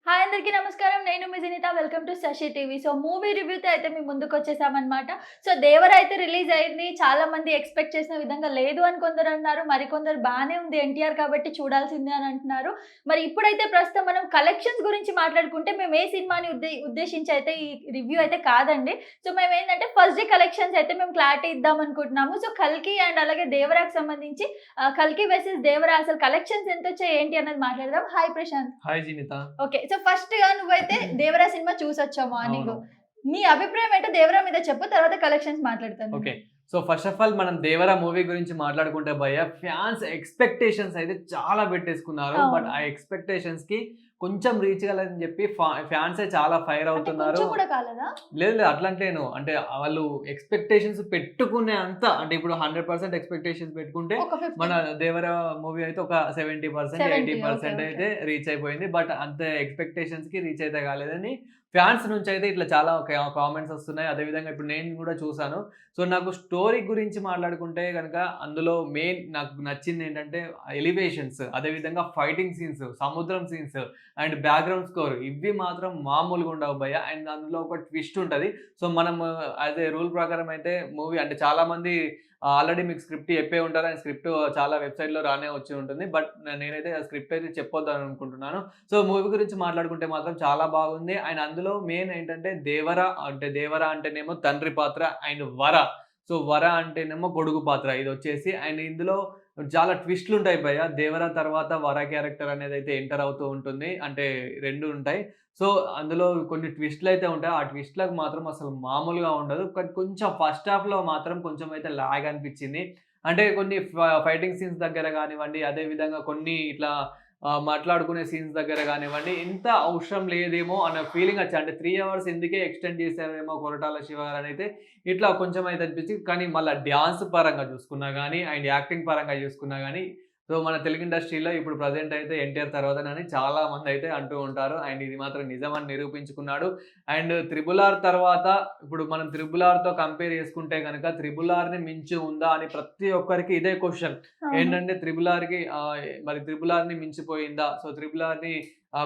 Hi అందరికీ నమస్కారం. నేను మీ Janitha. Welcome to Sasi TV. So, movie రివ్యూతో అయితే మీ ముందుకొచ్చేసామనమాట. సో, 'దేవర' అయితే రిలీజ్ అయింది. చాలా మంది ఎక్స్‌పెక్ట్ చేసిన విధంగా లేదు అని కొందరన్నారు. మరికొందరు బానే ఉంది ఎన్టీఆర్ కాబట్టి చూడాల్సిందే అని అంటున్నారు. మరి ఇప్పుడైతే ప్రస్తుతం మనం కలెక్షన్స్ గురించి మాట్లాడుకుంటే మేము ఏ సినిమాని ఉద్దేశించి అయితే ఈ రివ్యూ అయితే కాదండి. సో, మేమేంటంటే ఫస్ట్ డే కలెక్షన్స్ అయితే మేము క్లారిటీ ఇద్దాం అనుకుంటున్నాము. సో, 'కల్కి' అండ్ అలాగే 'దేవరా'కి సంబంధించి 'కల్కి వెర్సెస్ దేవర' అసలు కలెక్షన్స్ ఎంతొచ్చాయి ఏంటి అన్నది మాట్లాడదాం. Hi Prashant. Hi Jinitha. Okay. So, ఫస్ట్‌గా నువ్వైతే 'దేవరా' సినిమా చూసొచ్చావు మార్నింగు. అవును. నీ అభిప్రాయం ఏంటో 'దేవరా' మీద చెప్పు. తర్వాత కలెక్షన్స్ మాట్లాడతాను నేను. Okay. So, first of all మనం 'దేవర' మూవీ గురించి మాట్లాడుకుంటే ఫ్యాన్స్ ఎక్స్‌పెక్టేషన్స్ అయితే చాలా పెట్టేసుకున్నారు. బట్ అవును. ఆ ఎక్స్‌పెక్టేషన్స్‌కి కొంచెం రీచ్ కాలేదని చెప్పి ఫ్యాన్సే చాలా ఫైర్ అంటే అవుతున్నారు. కొంచెం కూడా కాలేదా? లేదు లేదు అట్లా అంటలేను. అంటే వాళ్ళు ఎక్స్‌పెక్టేషన్స్ పెట్టుకునే అంత అంటే ఇప్పుడు 100% ఎక్స్‌పెక్టేషన్స్ పెట్టుకుంటే ఒక 50, మన 'దేవర' మూవీ అయితే ఒక 70%, 70 ఓకే. 80% ఓకే. అయితే రీచ్ అయిపోయింది. బట్ అంత ఎక్స్‌పెక్టేషన్స్‌కి రీచ్ అయితే కాలేదని ఫ్యాన్స్ నుంచి అయితే ఇట్లా చాలా కామెంట్స్ వస్తున్నాయి. అదేవిధంగా ఇప్పుడు నేను కూడా చూసాను. సో, నాకు స్టోరీ గురించి మాట్లాడుకుంటే గనక అందులో మెయిన్ నాకు నచ్చిందేంటంటే ఎలివేషన్స్, అదేవిధంగా ఫైటింగ్ సీన్స్, సముద్రం సీన్స్ అండ్ బ్యాక్‌గ్రౌండ్ స్కోర్ ఇవి మాత్రం మామూలుగా ఉండవు భయ్య. అండ్ అందులో ఒక ట్విస్ట్ ఉంటది. సో, మనం యాస్ ఏ రూల్ ప్రకారం అయితే మూవీ అంటే చాలామంది ఆల్రెడీ మీకు స్క్రిప్ట్ చెప్పే ఉంటారు. అండ్ స్క్రిప్ట్ చాలా వెబ్‌సైట్‌లో రానే వచ్చి ఉంటుంది. బట్ నేనైతే ఆ స్క్రిప్ట్ అయితే చెప్పొద్దని అనుకుంటున్నాను. సో, మూవీ గురించి మాట్లాడుకుంటే మాత్రం చాలా బాగుంది. అండ్ అందులో మెయిన్ ఏంటంటే దేవర అంటేనేమో తండ్రి పాత్ర అండ్ సో, వర అంటేనేమో కొడుకు పాత్ర ఇదొచ్చేసి. అండ్ ఇందులో చాలా ట్విస్ట్‌లుంటాయి భయ్య. దేవర తర్వాత వర క్యారెక్టర్ అనేదైతే ఎంటర్ అవుతూ ఉంటుంది. అంటే 2 ఉంటాయి. సో, అందులో కొన్ని ట్విస్ట్‌లయితే ఉంటాయి. ఆ ట్విస్ట్‌లకు మాత్రం అసలు మామూలుగా ఉండదు. కొంచెం ఫస్ట్ హాఫ్‌లో మాత్రం కొంచెం అయితే లాగ్ అనిపిచ్చింది. అంటే కొన్ని ఫైటింగ్ సీన్స్ దగ్గర గానివ్వండి, అదే విధంగా కొన్ని ఇట్లా మాట్లాడుకునే సీన్స్ దగ్గర గానివ్వండి, ఇంత అవసరం లేదేమో అన్న ఫీలింగొచ్చింది. అంటే 3 అవర్స్ ఎందుకే ఎక్స్‌టెండ్ చేశారేమో కొరటాల శివ గారైతే ఇట్లా కొంచెం అయితే అనిపించింది. కానీ మళ్ళా డాన్స్ పరంగా చూసుకున్నా గానీ, అండ్ యాక్టింగ్ పరంగా చూసుకున్నా గానీ, సో, మన తెలుగు ఇండస్ట్రీలో ఇప్పుడు ప్రెజెంట్ అయితే ఎన్టీఆర్ తర్వాతనని చాలా మందైతే అంటూ ఉంటారు. అండ్ ఇది మాత్రం నిజమని నిరూపించుకున్నాడు. అండ్ 'త్రిబుల్ ఆర్' తర్వాత ఇప్పుడు మనం 'త్రిబుల్ ఆర్'తో కంపేర్ చేసుకుంటే గనక 'త్రిబుల్ ఆర్‌ని మించి ఉందా అని ప్రతి ఒక్కరికి ఇదే క్వెషన్. అవును. ఏంటంటే 'త్రిబుల్ ఆర్‌కి మరి 'త్రిబుల్ ఆర్‌ని మించిపోయిందా? సో, 'త్రిబుల్ ఆర్‌ని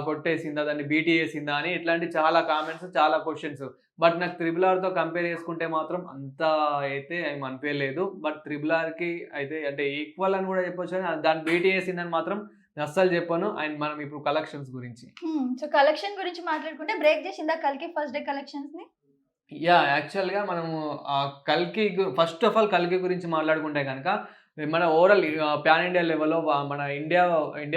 కొట్టేసిందా? దాన్ని బీటీ చేసిందా?' అని ఇట్లాంటి చాలా కామెంట్స్, చాలా క్వెషన్స్. బట్ నాకు 'త్రిబుల్ ఆర్‌తో కంపేర్ చేసుకుంటే మాత్రం అంత అయితే ఏమి అనిపియలేదు. బట్ 'త్రిబుల్ ఆర్‌కి' అయితే అంటే ఈక్వల్ అని కూడా చెప్పొచ్చు గానీ దాన్ని బీట్ చేసిందని మాత్రం నేను అస్సలు చెప్పను. అండ్ మనం ఇప్పుడు కలెక్షన్స్ గురించి. సో, కలెక్షన్ గురించి మాట్లాడుకుంటే బ్రేక్ చేసిందా 'కల్కి' ఫస్ట్ డే కలెక్షన్స్‌ని? యాక్చువల్‌గా మనము 'ఫస్ట్ ఆఫ్ ఆల్ 'కల్కి' గురించి మాట్లాడుకుంటే గనక మన ఓవరాల్ పాన్ ఇండియా లెవెల్‌లో మన ఇండియా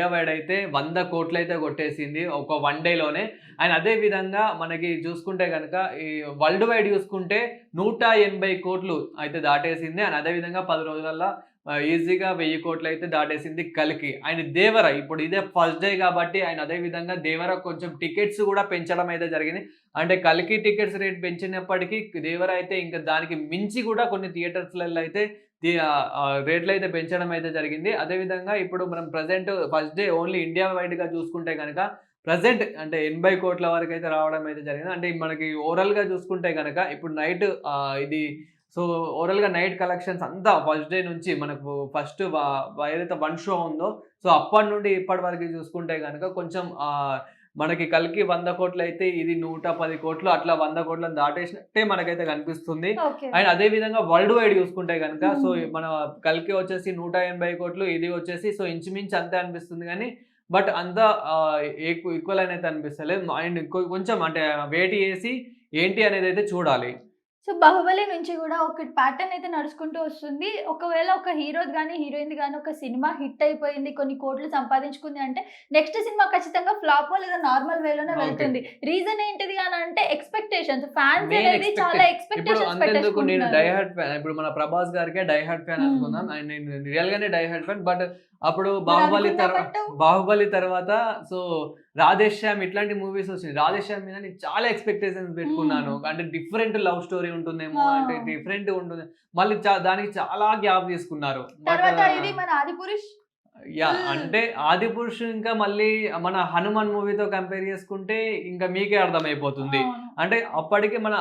వైడ్ అయితే 100,00,00,000 అయితే కొట్టేసింది. ఒక వన్ డేలోనే. అండ్ అదే విధంగా మనకి చూసుకుంటే గనక ఈ వరల్డ్ వైడ్ చూసుకుంటే 180,00,00,000 అయితే దాటేసింది. అండ్ అదే విధంగా 10 రోజులల్ల ఈజీగా 1000,00,00,000 అయితే దాటేసింది 'కల్కి'. అండ్ 'దేవర' ఇప్పుడు ఇదే ఫస్ట్ డే కాబట్టి అండ్ అదే విధంగా 'దేవర' కొంచెం టికెట్స్ కూడా పెంచడం అయితే జరిగింది. అంటే 'కల్కి' టికెట్స్ రేట్ పెంచినప్పటికీ 'దేవర' అయితే ఇంకా దానికి మించి కూడా కొన్ని థియేటర్స్‌లలో అయితే రేట్లయితే పెంచడం అయితే జరిగింది. అదే విధంగా ఇప్పుడు మనం present first day only India వైడ్‌గా చూసుకుంటే గనక ప్రెజెంట్ అంటే 80,00,00,000 వరకైతే రావడం అయితే జరిగింది. అంటే మనకి ఓవరాల్‌గా చూసుకుంటే గనక ఇప్పుడు నైట్ ఇది సో, ఓవరాల్‌గా నైట్ కలెక్షన్స్ అంతా ఫస్ట్ డే నుంచి మనకు ఫస్ట్ ఏదైతే 1 షో ఉందో సో, అప్పటి నుండి ఇప్పటి వరకు చూసుకుంటే గనక కొంచెం మనకి 'కల్కి' 100,00,00,000 అయితే ఇది 110,00,00,000 అట్లా 100,00,00,000 దాటేసినట్టే మనకైతే కనిపిస్తుంది. ఓకే. అండ్ అదే విధంగా వరల్డ్ వైడ్ చూసుకుంటే గనక సో, హ్మ్. మన 'కల్కి' వచ్చేసి 180,00,00,000 ఇది వచ్చేసి సో, ఇంచుమించు అంతే అనిపిస్తుంది గానీ, బట్ అంతా ఈక్వల్ అని అయితే అనిపిస్తలేదు. అండ్ కొంచెం అంటే వెయిట్ చేసి ఏంటి అనేదైతే చూడాలి. సో, 'బాహుబలి' నుంచి గూడా ఒక ప్యాటర్న్ అయితే నడుచుకుంటూ వస్తుంది. ఒకవేళ ఒక హీరోది గాని, హీరోయిన్‌ది గాని ఒక సినిమా హిట్ అయిపోయింది, కొన్ని కోట్లు సంపాదించుకుంది అంటే, నెక్స్ట్ సినిమా ఖచ్చితంగా ఫ్లాపో లేదా నార్మల్ వేలోనే ఓకే. వెళ్తుంది. రీజన్ ఏంటిది అనంటే ఎక్స్‌పెక్టేషన్స్. ఫ్యాన్స్ మెయిన్ అనేది చాలా ఇప్పుడు ఎక్స్‌పెక్టేషన్స్ అంతెందుకు నేను డై పెట్టేసుకుంటున్నారు. Hard fan. ఇప్పుడు మన 'ప్రభాస్' గారికే డై హార్డ్ ఫ్యాన్ హ్మ్. అనుకుందాం. అండ్ నేను రియల్‌గానే డై హార్డ్ ఫ్యాన్. బట్ అప్పుడు మరి అనుకుందామంటావు? 'బాహుబలి' తర్వాత సో 'రాధేశ్యామ్' ఇట్లాంటి మూవీస్ వచ్చినాయి. 'రాధేశ్యామ్' మీద నేను చాలా ఎక్స్‌పెక్టేషన్స్ హ్మ్. పెట్టుకున్నాను. అంటే డిఫరెంట్ లవ్ స్టోరీ ఉంటుందేమో, ఆ! అంటే డిఫరెంట్‌గా ఉంటుంది. మళ్ళీ దానికి చాలా గ్యాప్ తీసుకున్నారు. బట్ తర్వాత ఇది మన 'ఆదిపురుష్' ఫుల్ అంటే 'ఆదిపురుష్' ఇంకా మళ్ళీ మన 'హనుమాన్' మూవీతో కంపేర్ చేసుకుంటే ఇంకా మీకే అర్థమైపోతుంది. అవును. అంటే అప్పటికి మన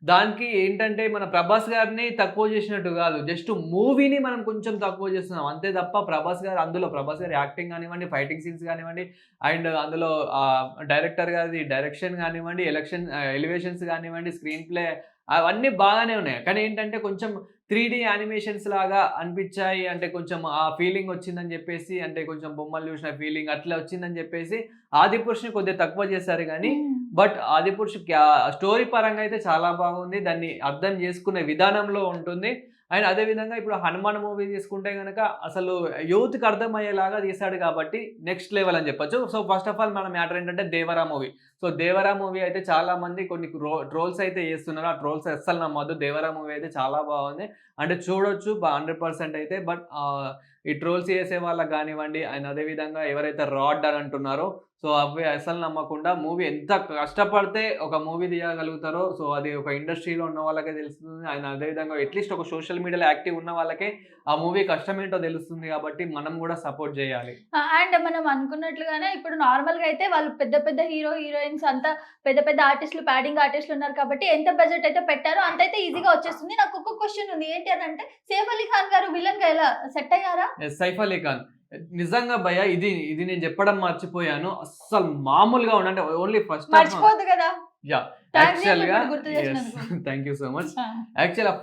దానికి ఏంటంటే మన ప్రభాస్ గారిని తక్కువ చేసినట్టు కాదు. జస్ట్ మూవీని మనం కొంచెం తక్కువ చేస్తున్నాం. అంతే తప్ప ప్రభాస్ గారి యాక్టింగ్ గానివ్వండి, ఫైటింగ్ సీన్స్ గానివ్వండి, అండ్ అందులో డైరెక్టర్ గారిది డైరెక్షన్ గానివ్వండి, ఎలివేషన్స్ గానివ్వండి, స్క్రీన్ ప్లే అవన్నీ బాగానే ఉన్నాయి. కానీ ఏంటంటే కొంచెం 3D యానిమేషన్స్ లాగా అనిపించాయి. అంటే కొంచెం ఆ ఫీలింగ్ వచ్చిందని చెప్పేసి, అంటే కొంచెం బొమ్మలు చూసిన ఫీలింగ్ అట్లా వచ్చిందని చెప్పేసి 'ఆదిపురుష్'ని కొద్దిగా తక్కువ చేశారు గానీ, బట్ 'ఆదిపురుష్' స్టోరీ పరంగా అయితే చాలా బాగుంది. దాన్ని అర్థం చేసుకునే విధానంలో ఉంటుంది. అండ్ అదే విధంగా ఇప్పుడు 'హనుమాన్' మూవీ తీసుకుంటే గనక అసలు యూత్‌కి అర్థమయ్యేలాగా తీశాడు కాబట్టి నెక్స్ట్ లెవెల్ అని చెప్పొచ్చు. సో, ఫస్ట్ ఆఫ్ ఆల్ మన మ్యాటర్ ఏంటంటే 'Devara' movie. So 'Devara' movie అయితే చాలా మంది కొన్ని ట్రోల్స్ అయితే చేస్తున్నారు. ఆ ట్రోల్స్ అస్సలు నమ్మొద్దు. 'దేవరా' మూవీ అయితే చాలా బాగుంది. అంటే చూడొచ్చు 100% అయితే. బట్ ఈ ట్రోల్స్ చేసే వాళ్ళకి గానివ్వండి, అండ్ అదే విధంగా ఎవరైతే రాడ్ అని అంటున్నారో, సో అవి అసలు నమ్మకుండా మూవీ ఎంత కష్టపడితే ఒక మూవీ తీయగలుగుతారో, సో అది ఒక ఇండస్ట్రీలో ఉన్న వాళ్ళకే తెలుస్తుంది. అండ్ అదే విధంగా అట్లీస్ట్ ఒక సోషల్ మీడియాలో యాక్టివ్ ఉన్న వాళ్ళకే ఆ మూవీ కష్టం ఏంటో తెలుస్తుంది కాబట్టి మనం కూడా సపోర్ట్ చేయాలి. అండ్ మనం అనుకున్నట్లుగానే ఇప్పుడు నార్మల్‌గా అయితే వాళ్ళు పెద్ద పెద్ద హీరోయిన్స్ అంతా పెద్ద పెద్ద ఆర్టిస్టులు, ప్యాడింగ్ ఆర్టిస్టులు ఉన్నారు కాబట్టి ఎంత బడ్జెట్ అయితే పెట్టారో అంతైతే ఈజీగా వచ్చేస్తుంది. నాకు ఒక క్వెషన్ ఉంది. ఏంటి అని అంటే సైఫ్ అలీ ఖాన్ గారు విలన్‌గా ఎలా సెట్ అయ్యారా? సైఫ్ అలీ ఖాన్ నిజంగా భయ్యా ఇది నేను చెప్పడం మర్చిపోయాను. అస్సలు మామూలుగా అంటే ఓన్లీ ఫస్ట్ మర్చిపోద్దు కదా! యాహ్! థాంక్స్ యాక్చువల్‌గా ఇప్పుడు గుర్తు చేసినందుకు. Thank you so much. ఆ! యాక్చువల్‌గా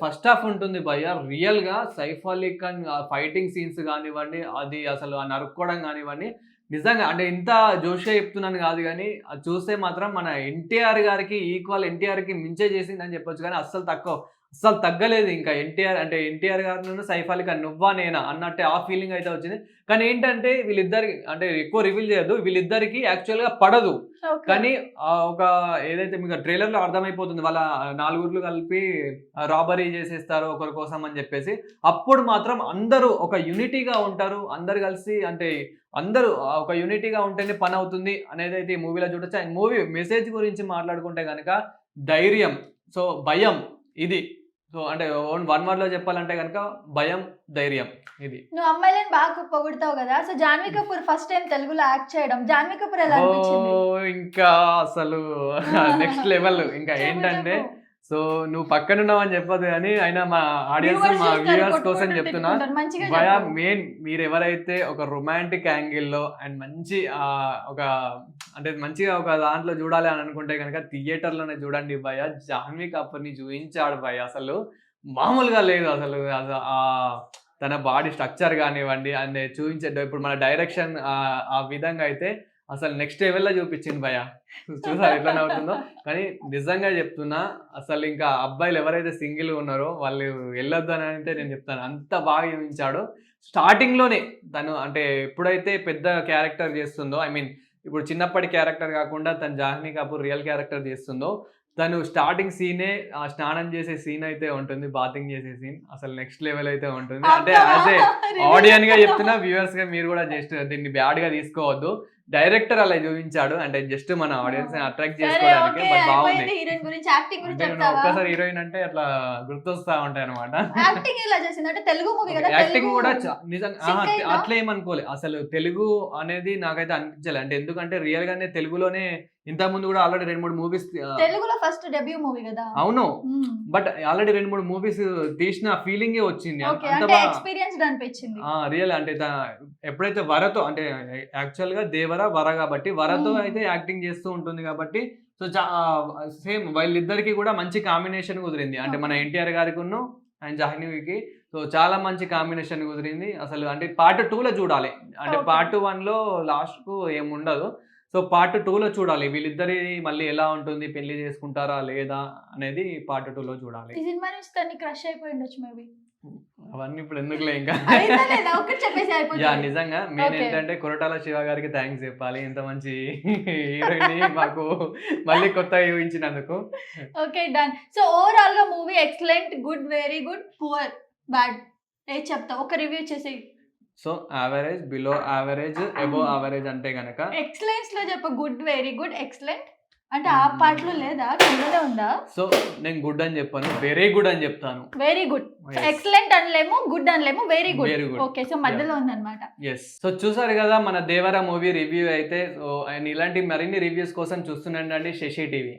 ఫస్ట్ హాఫ్ ఉంటుంది భయ్యా. రియల్‌గా సైఫ్ అలీ ఖాన్ ఫైటింగ్ సీన్స్ గానివ్వండి, అది అసలు ఆ నరుక్కోవడం గానివ్వండి, నిజంగా అంటే ఇంత జోష్‌గా చెప్తున్నాను కాదు గానీ, అది చూస్తే మాత్రం మన ఎన్టీఆర్ గారికి ఈక్వల్, ఎన్టీఆర్‌కి మించే చేసిందని చెప్పొచ్చు గానీ అస్సలు తగ్గలేదు. ఇంకా ఎన్టీఆర్ గారిను సైఫ్ అలీ ఖాన్ నువ్వా నేనా అన్నట్టే ఆ ఫీలింగ్ అయితే వచ్చింది. కానీ ఏంటంటే వీళ్ళిద్దరికి అంటే ఎక్కువ రివీల్ చేయొద్దు. వీళ్ళిద్దరికి యాక్చువల్‌గా పడదు. ఓకే. కానీ ఒక ఏదైతే మీకు ట్రైలర్‌లో అర్థమైపోతుంది. వాళ్ళ నలుగురు కలిపి రాబరీ చేసేస్తారు ఒకరి కోసం అని చెప్పేసి. అప్పుడు మాత్రం అందరూ ఒక యూనిటీగా ఉంటారు. అందరూ కలిసి అంటే అందరూ ఒక యూనిటీగా ఉంటేనే పనవుతుంది అనేదైతే ఈ మూవీలో చూడొచ్చు. అండ్ మూవీ మెసేజ్ గురించి మాట్లాడుకుంటే గనక ధైర్యం, సో భయం ఇది. సో అంటే వన్ వర్డ్‌లో చెప్పాలంటే గనక భయం, ధైర్యం ఇది. నువ్వు అమ్మాయిలని బాగా పొగుడుతావు కదా! So 'Janhvi Kapoor' first time తెలుగులో యాక్ట్ చేయడం. 'జాన్వీ కపూర్' ఎలా అనిపించింది? ఇంకా అసలు నెక్స్ట్ లెవెల్. ఇంకా చెప్పు ఏంటంటే చెప్పు. సో నువ్వు పక్కనున్నావని చెప్పొద్దు గానీ, అయినా మా ఆడియన్స్, మా వ్యూవర్స్ కోసం చెప్తున్నా. మంచిగా భయ చెప్పు. మెయిన్ మీరెవరైతే ఒక రొమాంటిక్ యాంగిల్‌లో అండ్ మంచి ఒక అంటే మంచిగా ఒక దాంట్లో చూడాలి అని అనుకుంటే గనక థియేటర్‌లోనే చూడండి భయ. 'జాన్వీ కపూర్‌ని' చూయించాడు భయ అసలు. మామూలుగా లేదు అసలు. తన బాడీ స్ట్రక్చర్ గానివ్వండి, అండ్ చూయించే ఇప్పుడు మన డైరెక్షన్ ఆ విధంగా అయితే అసలు నెక్స్ట్ లెవెల్‌లో చూపించింది భయ్యా. చూసారా ఎట్లా నవ్వుతుందో? కానీ నిజంగా చెప్తున్నా అసలు ఇంకా అబ్బాయిలు ఎవరైతే సింగిల్‌గా ఉన్నారో వాళ్ళు ఎళ్ళొద్దు అని అయితే నేను చెప్తాను. అంత బాగా చూయించాడు. స్టార్టింగ్‌లోనే తను అంటే ఎప్పుడైతే పెద్ద క్యారెక్టర్ చేస్తుందో, ఐ మీన్ ఇప్పుడు చిన్నప్పటి క్యారెక్టర్ కాకుండా తను 'జాహ్నవి కపూర్' రియల్ క్యారెక్టర్ చేస్తుందో, తను స్టార్టింగ్ సీనే స్నానం చేసే సీన్ అయితే ఉంటుంది. బాతింగ్ చేసే సీన్ అసలు నెక్స్ట్ లెవెల్ అయితే ఉంటుంది. అంటే యాస్ ఏ ఆడియన్‌గా చెప్తున్నా, వ్యూవర్స్‌గా మీరు కూడా జస్ట్ దీన్ని బ్యాడ్‌గా తీసుకోవద్దు. డైరెక్టర్ అలా చూపించాడు. అంటే జస్ట్ మన ఆడియన్స్‌ని అట్రాక్ట్ సరే చేసుకోవడానికి. ఓకే. బట్ బాగుంది. అయిపోయింది. హీరోయిన్ గురించి యాక్టింగ్ గురించి అంటే నేను చెప్తావా? ఒక్కసారి హీరోయిన్ అంటే అట్లా గుర్తొస్తా ఉంటాయన్నమాట. యాక్టింగ్ ఎలా చేసింది? అంటే తెలుగు మూవీ కదా! యాక్టింగ్ తెలుగు కూడా నిజంగా సింక్ అయిందా? అట్లా ఏమనుకోలే. అసలు తెలుగు అనేది నాకైతే అనిపించలే. అంటే ఎందుకంటే రియల్ గానే తెలుగులోనే ఇంతకు ముందు కూడా ఆల్రెడీ 2, 3 మూవీస్ తెలుగులో ఫస్ట్ డెబ్యూ మూవీ కదా! అవును. హ్మ్. బట్ ఆల్రెడీ 2, 3 మూవీస్ తీసిన ఫీలింగే వచ్చింది. ఓకే. అంత అంటే బాగా ఎక్స్‌పీరియన్స్‌డ్ అనిపించింది. రియల్ అంటే ఎప్పుడైతే వరతో అంటే యాక్చువల్‌గా 'దేవర', 'వర' కాబట్టి వరతో అయితే యాక్టింగ్ చేస్తూ ఉంటుంది కాబట్టి సో సేమ్ వీళ్ళిద్దరికీ కూడా మంచి కాంబినేషన్ కుదిరింది. అంటే మన ఓకే. ఎన్టీఆర్ గారికును అండ్ జాహ్నవికి సో చాలా మంచి కాంబినేషన్ కుదిరింది. అసలు అంటే పార్ట్ 2లో చూడాలి. అంటే ఓకే. పార్ట్ 1లో లాస్ట్‌కు ఏముండదు. సో పార్ట్ 2లో చూడాలి. వీళ్ళిద్దరి మళ్ళీ ఎలా ఉంటుంది? పెళ్లి చేసుకుంటారా? లేదా? అనేది పార్ట్ 2లో చూడాలి. ఈ సినిమా నుంచి తనకి క్రష్ అయిపోయి ఉండొచ్చు మేబీ. అవన్నీ ఇప్పుడు ఎందుకులే ఇంకా. అయిందా లేదా? ఒక్కటి చెప్పేసి యాహ్! అయిపోతది. నిజంగా మెయిన్ ఓకే. ఏంటంటే కొరటాల శివ గారికి థాంక్స్ చెప్పాలి. ఇంత మంచి హీరోయిన్‌ని మాకు మళ్ళీ కొత్తగా ఊహించినందుకు. ఓకే. డన్. సో ఓవరాల్‌గా movie excellent, good, very good, poor, bad ఏది చెప్తావు? ఒక రివ్యూ చేసేయి. So average, below average, above average అంటే గనక ఎక్సలెన్స్‌లో చెప్పు. Good, very good, excellent. అంటే ఆ పార్ట్ లో లేదా, కిందనే ఉందా? సో నేను గుడ్ అని చెప్పాను, వెరీ గుడ్ అని చెప్తాను. Very good. Yes. ఎక్సలెంట్ అనలేము, గుడ్ అనలేము, very good. Very good. Okay, so మధ్యలో ఉందన్నమాట. ఎస్. సో చూసారు కదా మన దేవర మూవీ రివ్యూ అయితే. సో అండ్ ఇలాంటి మరిన్ని రివ్యూస్ కోసం చూస్తుండండి శశి టీవీ.